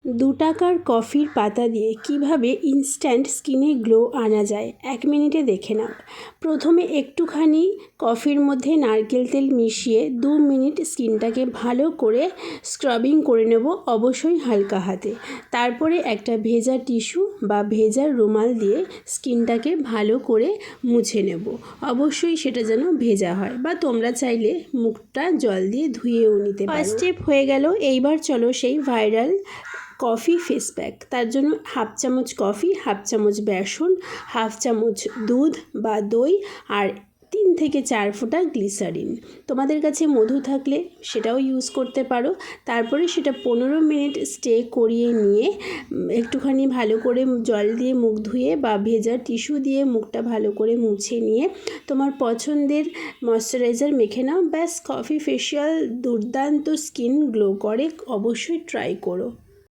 দু টাকার কফির পাতা দিয়ে কিভাবে ইনস্ট্যান্ট স্কিনে গ্লো আনা যায় 1 মিনিটে দেখে নাও। প্রথমে একটুখানি কফির মধ্যে নারকেল তেল মিশিয়ে 2 মিনিট স্কিনটাকে ভালো করে স্ক্রাবিং করে নেব, অবশ্যই হালকা হাতে। তারপরে একটা ভেজা টিস্যু বা ভেজা রুমাল দিয়ে স্কিনটাকে ভালো করে মুছে নেব, অবশ্যই সেটা যেন ভেজা হয়, বা তোমরা চাইলে মুখটা জল দিয়ে ধুয়েও নিতে পারো। ফার্স্ট স্টেপ হয়ে গেল। এইবার চলো সেই ভাইরাল কফি ফেস প্যাক। তার জন্য 1/2 চামচ কফি, 1/2 চামচ বেসন, 1/2 চামচ দুধ বা দই আর 3 থেকে 4 ফোঁটা গ্লিসারিন। তোমাদের কাছে মধু থাকলে সেটাও ইউজ করতে পারো। তারপরে সেটা 15 মিনিট স্টে করিয়ে নিয়ে একটুখানি ভালো করে জল দিয়ে মুখ ধুয়ে বা ভেজা টিস্যু দিয়ে মুখটা ভালো করে মুছে নিয়ে তোমার পছন্দের ময়শ্চারাইজার মেখে নাও। ব্যাস, কফি ফেশিয়াল দুর্দান্ত স্কিন গ্লো করে, অবশ্যই ট্রাই করো।